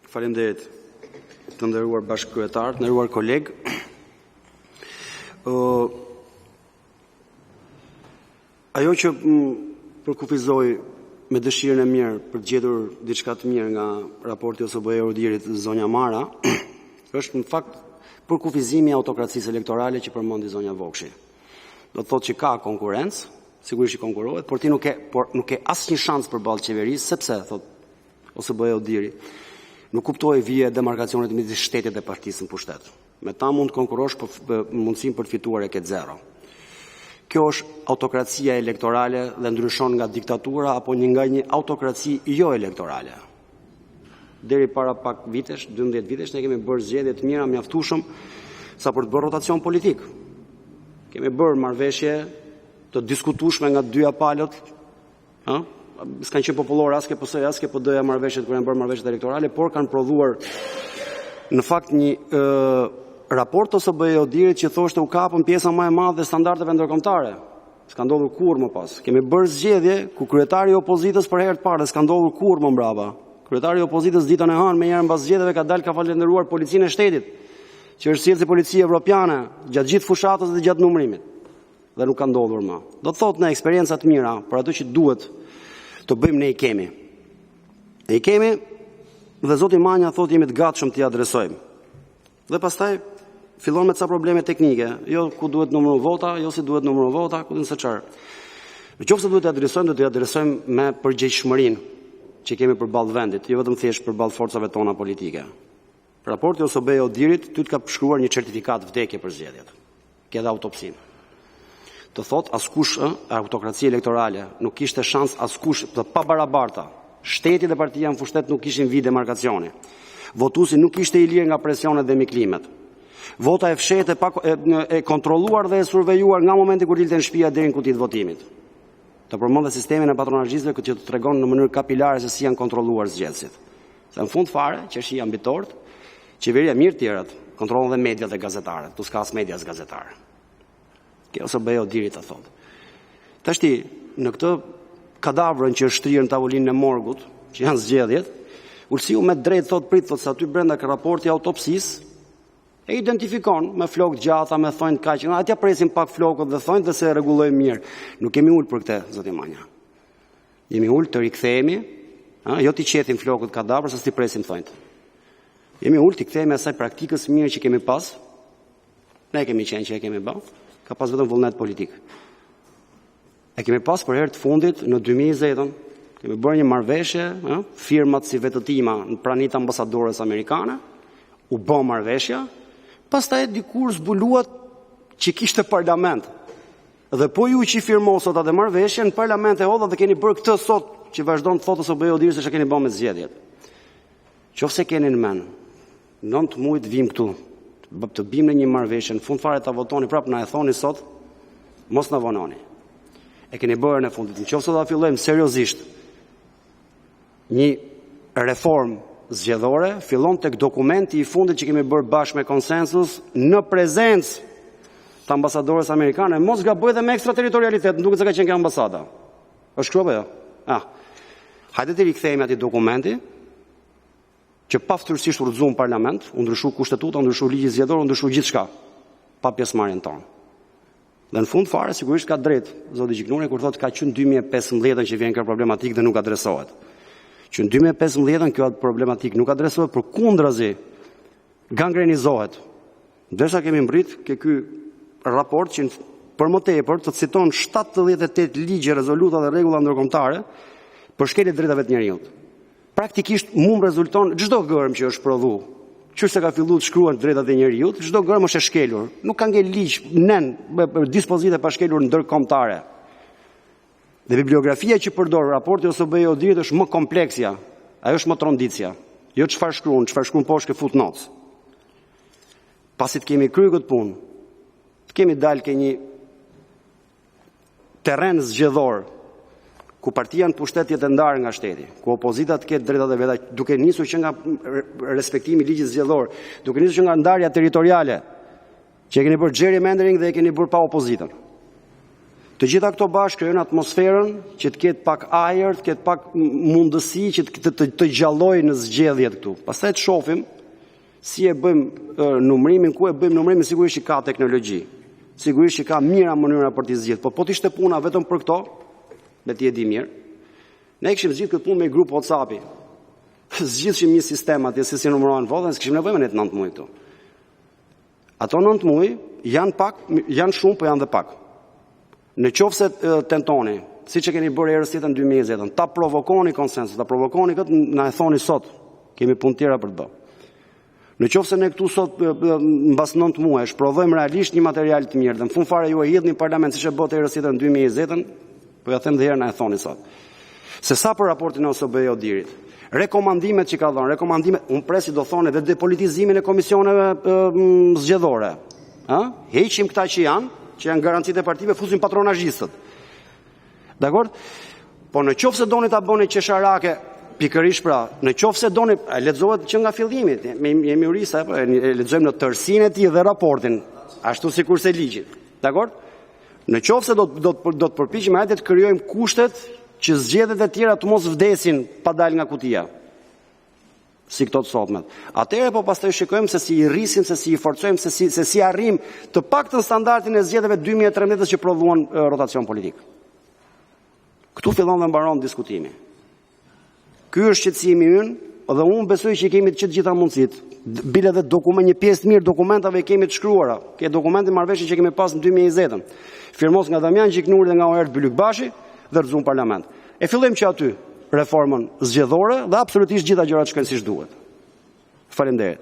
Faleminderit, të nderuar bashkëkryetar, të nderuar koleg. Ajo që përkufizoj me dëshirën e mirë për të gjetur diçka të mirë nga raporti OSBE Odirit zonja Mara, është në fakt përkufizimi i autokracisë elektorale që përmendi zonja Vokshi. Do të thotë që ka konkurrencë, sigurisht që konkurohet, por ti nuk ke asnjë shans përballë qeverisë, sepse thotë OSBE Odiri nuk kuptoi vije demarkacionet midis shtetit dhe partisë në pushtet. Me ta mund të konkurosh për mundësinë për të fituar e ke zero. Kjo është autokracia elektorale dhe ndryshon nga diktatura apo nga një autokraci jo elektorale. Deri para pak vitesh, 12 vitesh, ne kemi bërë zgjedhje të mira mjaftueshëm sa për të bërë rotacion politik. Kemi bërë marrëveshje të diskutueshme nga dy palët, s'kanë qenë popullore as ke PS-ja, as ke PD-ja marrëveshjet kur janë bërë marrëveshjet elektorale, por kanë prodhuar në fakt një raport OSBE Odirit që thoshte u kapën pjesa më e madhe e standardeve ndërkombëtare. S'ka ndodhur kurrë më pas. Kemi bërë zgjedhje ku kryetari i opozitës për herë të parë, s'ka ndodhur kurrë më mbrapa. Kryetari i opozitës ditën e hënë me njëherë mbas zgjedhjeve ka dalë ka falendëruar policinë e shtetit, që është sjellë si policia evropiane gjatë gjithë fushatës dhe gjatë numërimit. Dhe nuk ka ndodhur më. Do të thotë në eksperienca të mira, për ato që duhet të bëjmë ne i kemi. Ne i kemi dhe Zoti Manja thotë jemi të gatshëm t'i adresojmë. Dhe pastaj fillon me ca probleme teknike, jo ku duhet numëru vota, jo si duhet numëru vota, ku din se çfarë. Nëse duhet t'i adresojmë, do t'i adresojmë me përgjegjësinë që kemi përballë vendit, jo vetëm thjesht përballë forcave tona politike. Raporti OSBE Odirit ty të ka shkruar një certifikat vdekje për zgjedhjet. Ke edhe autopsinë. Të thot askush autokracia elektorale nuk kishte shans askush të pabarabarta. Shteti dhe partia në pushtet nuk kishin vit demarkacioni. Votuesi nuk ishte i lirë nga presionet dhe miklimet. Vota e fshehtë e kontrolluar dhe e survejuar nga momenti kur dilte në shtëpia deri në kutitë votimit. Të përmend sistemin e patronazhistëve që të tregon në mënyrë kapilare se si janë kontrolluar zgjedhësit. Se në fund fare, qeshia mbitort, qeveria mirë tjerat, kontrollon dhe mediat dhe gazetarët, tu s'ka as media as gazetarë. Kjo OSBE Odirit të thotë. Tashti, në këtë kadavrën që është shtrirë në tavolinën e morgut, që janë zgjedhjet, Ulësiu me drejt thotë se aty brenda ka raporti autopsisë e identifikon me flokë gjata, me thonjë kaq, atja presim pak flokët dhe thonjë dhe se rregullojmë mirë. Nuk kemi ul për këtë, zoti Manja. Jemi ul të rikthehemi, jo t'i qetim flokët kadavrës, as t'i presim thonjët. Jemi ul t'i kthehemi asaj praktikës mirë që kemi pas. Ne kemi qenë që e kemi bërë. Ka pas vetëm vullnet politik. E kemi pas për herë të fundit në 2020, kemi bërë një marrëveshje, firmat si vetëtima në pranit ambasadores amerikane, u bë marrëveshja, pastaj dikur zbuluat që kishte parlament. Dhe po ju që firmosot atë marrëveshje në parlament e hodha dhe keni bërë këtë sot që vazhdon të thotë OSBE Odiri se që keni bërë me zgjedhjet. Qofse keni në men, 9 muaj të vim këtu, të bim në një marrëveshje, në fund fare ta votoni prap na e thoni sot, mos na vononi. E keni bërë në fundit. Nëse ta fillojmë seriozisht një reformë zgjedhore, fillon tek dokumenti i fundit që kemi bërë bashkë me konsensus në prezencë të ambasadores amerikane, mos gaboj dhe me ekstraterritorialitet, më duket se ka qenë kjo ambasada. Është kjo apo jo? Hajde të rikthehemi atij dokumenti që paftyrësisht u rrëzu në parlament, u ndryshu kushtetuta, u ndryshu ligji zgjedhor, u ndryshu gjithçka, pa pjesëmarrjen tonë. Dhe në fund fare sigurisht ka drejt zoti Gjiknuri kur thotë ka qenë 2015 që vjen kjo problematikë dhe nuk adresohet. Që në 2015 kjo problematikë nuk adresohet, përkundrazi gangrenizohet. Ndërsa kemi mbrit ke ky raport që për më tepër të citon 78 ligje, rezoluta dhe rregulla ndërkombëtare për shkelje drejtave të njerëzit. Praktikisht rezulton çdo gërm që është prodhu. Qyse ka filluar të shkruan drejtat e njerëzit, çdo gërm është e shkelur. Nuk ka ngel ligj nën dispozite pa shkelur ndërkombëtare. Dhe bibliografia që përdor raporti OSBE Odirit është më kompleksja, ajo është më trondicja. Jo çfarë shkruan poshtë ke footnotes. Pasi të kemi kryer këtë punë, të kemi dalë ke një terren zgjedhor ku partia në pushtet jetë ndarë nga shteti, ku opozita të ketë drejtat e veta, duke nisur që nga respektimi i ligjit zgjedhor, duke nisur që nga ndarja territoriale, që e keni bërë gerrymandering dhe e keni bërë pa opozitën. Të gjitha këto bashkë krijojnë atmosferën që të ketë pak ajër, të ketë pak mundësi që të gjallojë në zgjedhjet këtu. Pastaj të shohim si e bëjmë numrimin, ku e bëjmë numrimin, sigurisht që ka teknologji. Sigurisht që ka mira mënyra për t'i zgjidhur, por po të ishte puna vetëm për këto, me ti e di mirë. Ne kishim zgjidhur këtë punë me grup WhatsApp-i. Zgjidhshim një sistem atje se si numërohen votat, s'kishim nevojë me 9 muaj këtu. Ato 9 muaj janë pak, janë shumë, po janë dhe pak. Në qoftë se tentoni, siç e keni bërë herës tjetër në 2020, ta provokoni konsensus, ta provokoni këtë, na e thoni sot. Kemi punë tjera për të bërë. Në qoftë se ne këtu sot mbas 9 muajsh provojmë realisht një material të mirë, dhe në fund fare ju e hidhni në parlament siç e bëte herës tjetër në 2020, po ja them dhe herë na e thoni sot. Se sa për raportin e OSBE-Odirit, rekomandimet që ka dhënë, rekomandimet, unë presi do thonë edhe depolitizimin e komisioneve zgjedhore. Heqim këta që janë garancitë e partive, fusim patronazhistët. Dakor? Po në qoftë se doni ta bëni qesharake, pikërisht pra, në qoftë se doni, lexohet që nga fillimi, jemi urisa, e lexojmë në tërësinë e tij dhe raportin, ashtu sikurse ligjit. Dakor? Në qoftë se do të përpiqemi hajde të krijojmë kushtet që zgjedhjet e tjera të mos vdesin pa dalë nga kutia. Si këto të sotmet. Atëherë po pastaj shikojmë se si i rrisim, se si i forcojmë, se si arrim të paktën standardin e zgjedhjeve 2013 që prodhuan rotacion politik. Këtu fillon dhe mbaron diskutimi. Ky është shqetësimi ynë dhe unë besoj që kemi të gjitha mundësitë. Bile dhe një pjesë mirë dokumentave kemi të shkruara. Ke dokumentin marrëveshje që kemi pas në 2020. Firmos nga Damian Gjiknuri dhe nga Oert Byllykbashi dhe rrëzun parlament. E fillojmë që aty reformën zgjedhore dhe absolutisht gjitha gjërat shkojnë siç duhet. Faleminderit.